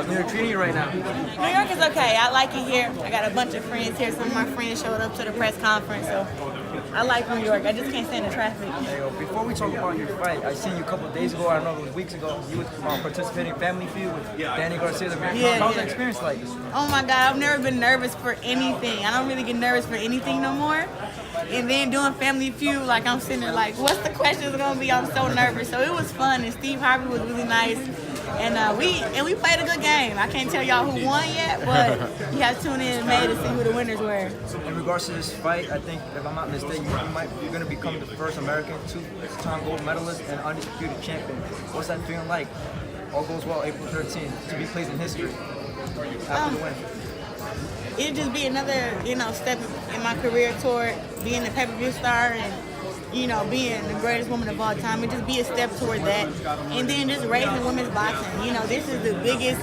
New York treating you right now? New York is okay. I like it here. I got a bunch of friends here. Some of my friends showed up to the press conference, so I like New York. I just can't stand the traffic. Hey, before we talk about your fight, I seen you a couple of days ago. I don't know if it was weeks ago. You was participating in Family Feud with Danny Garcia. How was that experience like? Oh my God, I've never been nervous for anything. I don't really get nervous for anything no more. And then doing Family Feud, like I'm sitting there like, what's the questions gonna be? I'm so nervous. So it was fun, and Steve Harvey was really nice. And we played a good game. I can't tell y'all who won yet, but you have to tune in in May to see who the winners were. In regards to this fight, I think, if I'm not mistaken, you're going to become the first American two-time gold medalist and undisputed champion. What's that feeling like? All goes well, April 13th, to be placed in history after the win. It'd just be another, step in my career toward being a pay-per-view star and, being the greatest woman of all time. It'd just be a step toward that. And then just raising women's boxing. This is the biggest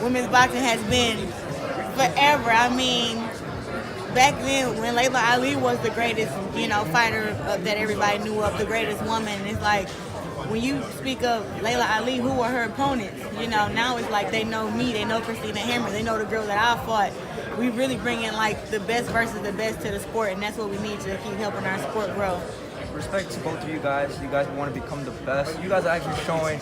women's boxing has been forever. I mean, back then when Layla Ali was the greatest, fighter that everybody knew of, the greatest woman, it's like, when you speak of Layla Ali, who are her opponents? Now it's like they know me, they know Christina Hammer, they know the girl that I fought. We really bring in like the best versus the best to the sport, and that's what we need to keep helping our sport grow. Respect to both of you guys. You guys want to become the best. You guys are actually showing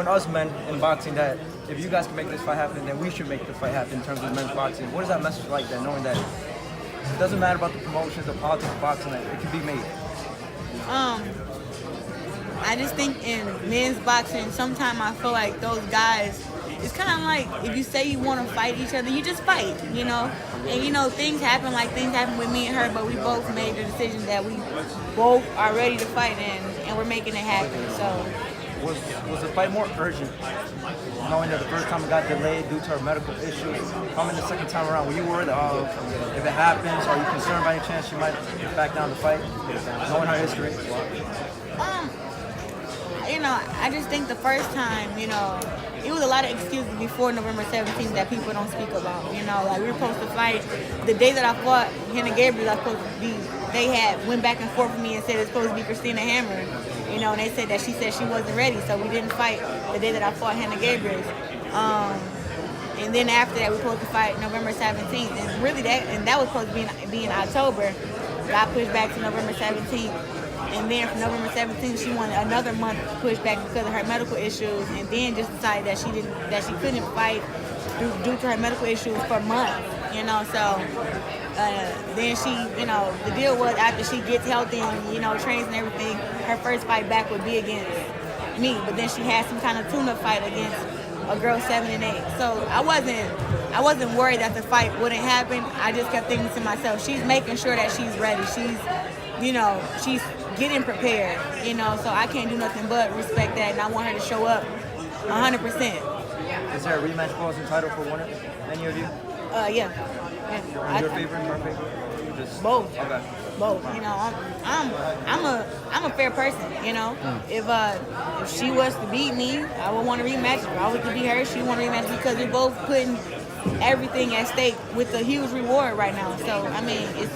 us men in boxing that if you guys can make this fight happen, then we should make the fight happen in terms of men's boxing. What is that message like then, knowing that it doesn't matter about the promotions, the politics of boxing, that it can be made? I just think in men's boxing, sometimes I feel like those guys, it's kind of like if you say you want to fight each other, you just fight, And, things happen with me and her, but we both made the decision that we both are ready to fight and we're making it happen, so. Was the fight more urgent, knowing that the first time it got delayed due to her medical issues? Coming the second time around, were you worried if it happens, are you concerned by any chance she might back down the fight, knowing her history? I just think the first time, it was a lot of excuses before November 17th that people don't speak about. Like we were supposed to fight the day that I fought Hannah Gabriel. I was supposed to be. They went back and forth with me and said it's supposed to be Christina Hammer. And they said that she wasn't ready, so we didn't fight the day that I fought Hannah Gabriel. And then after that, we were supposed to fight November 17th, and really that was supposed to be in October. Got pushed back to November 17th. And then from November 17th, she wanted another month pushback because of her medical issues, and then just decided that she couldn't fight due to her medical issues for months. So then she, the deal was after she gets healthy and trains and everything, her first fight back would be against me. But then she had some kind of tune-up fight against a girl 7 and 8. So I wasn't worried that the fight wouldn't happen. I just kept thinking to myself, she's making sure that she's ready. She's getting prepared, so I can't do nothing but respect that, and I want her to show up 100%. Is there a rematch clause entitled for one of any of you? Yeah. Your favorite, her favorite? Just, both. Okay. Both. I'm a fair person. If she was to beat me, I would want to rematch. If I was to beat her, she would want to rematch because we're both putting everything at stake with a huge reward right now. So it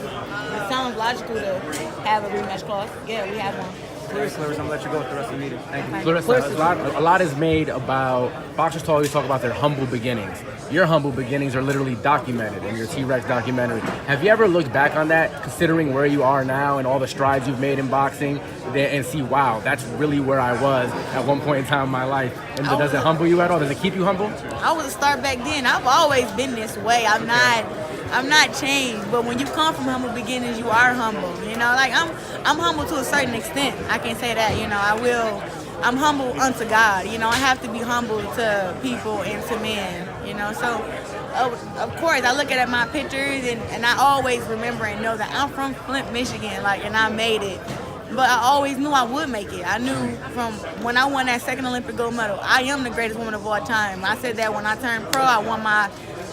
sounds logical to have a rematch clause. Yeah, we have one. Claressa, I'm gonna let you go with the rest of the meeting. Thank you. Claressa, a lot is made about, boxers always talk about their humble beginnings. Your humble beginnings are literally documented in your T-Rex documentary. Have you ever looked back on that, considering where you are now and all the strides you've made in boxing, and see, wow, that's really where I was at one point in time in my life? And does it humble you at all? Does it keep you humble? I was a star back then. I've always been this way. I'm not changed, but when you come from humble beginnings, you are humble. I'm humble to a certain extent. I can say that. I'm humble unto God. I have to be humble to people and to men. So of course I look at my pictures and I always remember and know that I'm from Flint, Michigan, and I made it. But I always knew I would make it. I knew from when I won that second Olympic gold medal, I am the greatest woman of all time. I said that when I turned pro. I won my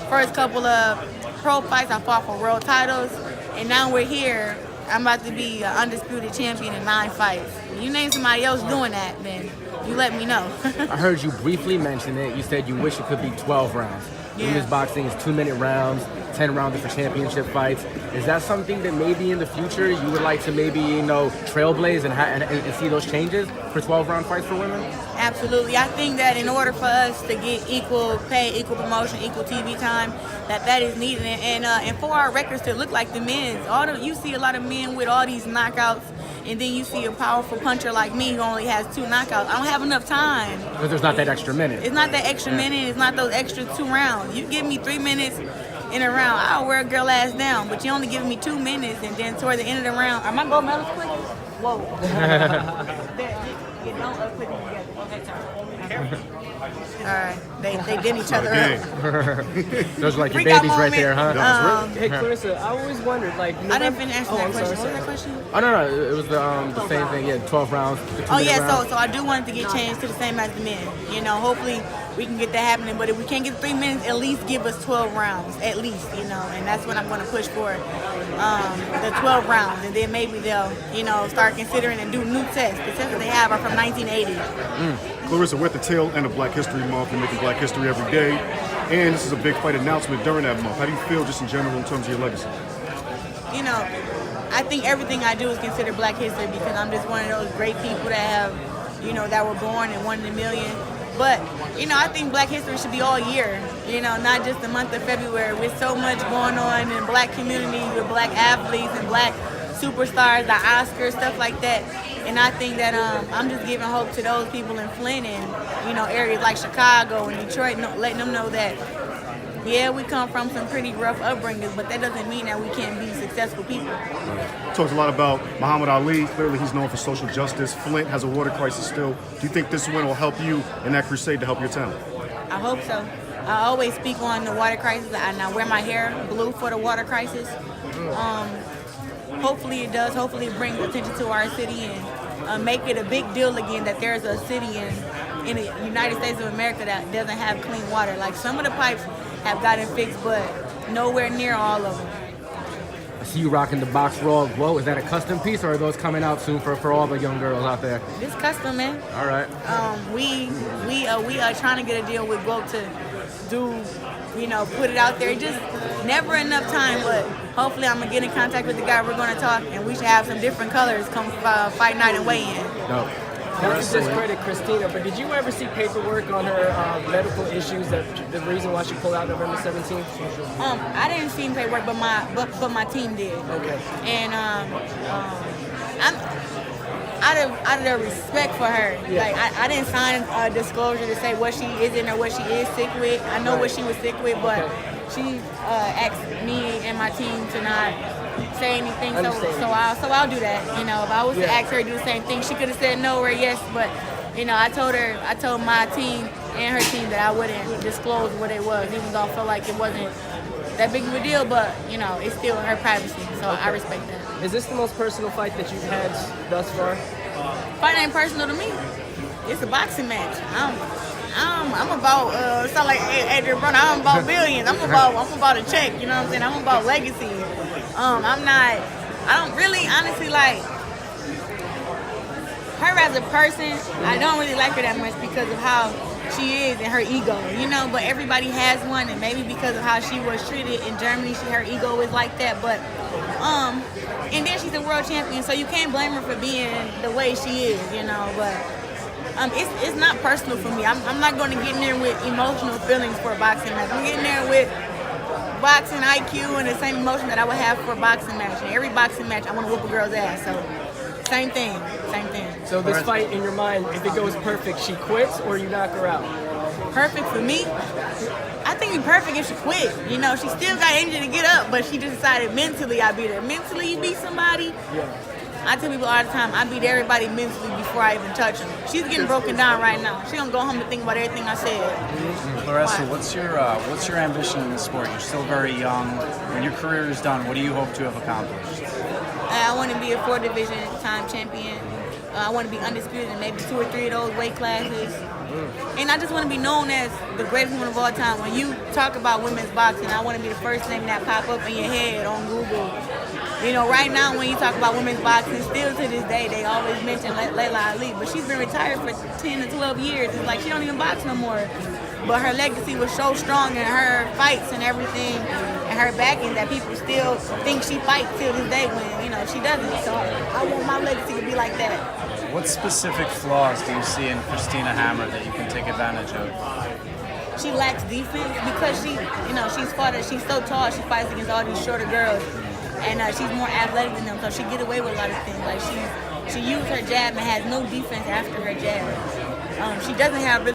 first couple of pro fights. I fought for world titles, and now we're here. I'm about to be an undisputed champion in 9 fights. You name somebody else doing that, then you let me know. I heard you briefly mention it. You said you wish it could be 12 rounds. Yeah. Women's boxing is 2-minute rounds, 10 rounds for championship fights. Is that something that maybe in the future you would like to maybe, trailblaze and see those changes for 12-round fights for women? Absolutely. I think that in order for us to get equal pay, equal promotion, equal TV time, that is needed. And for our records to look like the men's, you see a lot of men with all these knockouts, and then you see a powerful puncher like me who only has 2 knockouts. I don't have enough time. Because there's not that extra minute. It's not that extra minute. It's not those extra 2 rounds. You give me 3 minutes in a round, I'll wear a girl ass down. But you only give me 2 minutes, and then toward the end of the round, am I going medals quick? Whoa. You don't put them together. Okay, sorry. All right, they did each other up. Those are like your Freak out babies right moment. there, huh? Hey, Claressa, I always wondered, like, I didn't finish answering that question. sorry, What was that question? Oh, no, it was the same thing. Yeah, 12 rounds. The 2-minute Oh yeah, rounds. so I do want it to get changed to the same as the men. Hopefully we can get that happening. But if we can't get 3 minutes, at least give us 12 rounds, at least. And that's what I'm going to push for, the 12 rounds, and then maybe they'll, start considering and do new tests. The tests that they have are from 1980. Claressa, we're at the tail end of Black History Month. We're making Black History every day, and this is a big fight announcement during that month. How do you feel just in general in terms of your legacy? I think everything I do is considered Black history because I'm just one of those great people that have, that were born in 1 in a million. But, I think Black history should be all year, not just the month of February. With so much going on in the Black community with Black athletes and Black superstars, the Oscars, stuff like that. And I think that I'm just giving hope to those people in Flint and, areas like Chicago and Detroit, letting them know that, yeah, we come from some pretty rough upbringings, but that doesn't mean that we can't be successful people. Talks a lot about Muhammad Ali. Clearly, he's known for social justice. Flint has a water crisis still. Do you think this win will help you in that crusade to help your town? I hope so. I always speak on the water crisis, and I wear my hair blue for the water crisis. Hopefully it does. Hopefully it brings attention to our city and make it a big deal again that there's a city in the United States of America that doesn't have clean water. Like some of the pipes have gotten fixed, but nowhere near all of them. I see you rocking the Box Raw Glow. Is that a custom piece, or are those coming out soon for all the young girls out there? This custom, man. All right. We are trying to get a deal with Glow to do, put it out there. Just never enough time, but hopefully I'm gonna get in contact with the guy. We're gonna talk, and we should have some different colors come fight night and weigh in. No. Not to discredit Christina, but did you ever see paperwork on her medical issues, that the reason why she pulled out November 17th? I didn't see paperwork, but my team did. Okay. And I'm out of the respect for her. Yeah. Like I didn't sign a disclosure to say what she isn't or what she is sick with. I know what she was sick with, but she asked me and my team to not say anything. So I'll do that. If I was to ask her to do the same thing, she could have said no or yes. But I told my team and her team that I wouldn't disclose what it was, even though I felt like it wasn't that big of a deal. But it's still her privacy, so I respect that. Is this the most personal fight that you've had thus far? Fight ain't personal to me. It's a boxing match. I'm about sound like Adrian Broner. I'm about billions. I'm about a check. You know what I'm saying? I'm about legacy. I don't really honestly like her as a person. I don't really like her that much because of how she is and her ego, but everybody has one, and maybe because of how she was treated in Germany, her ego is like that. But and then she's a world champion, so you can't blame her for being the way she is, but it's not personal for me. I'm not going to get in there with emotional feelings for a boxing match. I'm getting there with boxing IQ and the same emotion that I would have for a boxing match. And every boxing match, I want to whoop a girl's ass. So same thing. So this fight, in your mind, if it goes perfect, she quits or you knock her out? Perfect for me? I think it'd be perfect if she quit. She still got energy to get up, but she just decided mentally I beat her. Mentally, you beat somebody. Yeah. I tell people all the time, I beat everybody mentally before I even touch them. She's getting broken down right now. She gonna go home and think about everything I said. Claressa, what's your ambition in the sport? You're still very young. When your career is done, what do you hope to have accomplished? I want to be a 4-division time champion. I want to be undisputed in maybe 2 or 3 of those weight classes. And I just want to be known as the greatest woman of all time. When you talk about women's boxing, I want to be the first thing that pop up in your head on Google. You know, right now when you talk about women's boxing, still to this day, they always mention Layla Ali, but she's been retired for 10 to 12 years. It's like she don't even box no more. But her legacy was so strong in her fights and everything, and her backing, that people still think she fights till this day when, you know, she doesn't. So I want my legacy to be like that. What specific flaws do you see in Christina Hammer that you can take advantage of? She lacks defense because she's so tall. She fights against all these shorter girls, and she's more athletic than them, so she get away with a lot of things. Like she used her jab and has no defense after her jab. She doesn't have really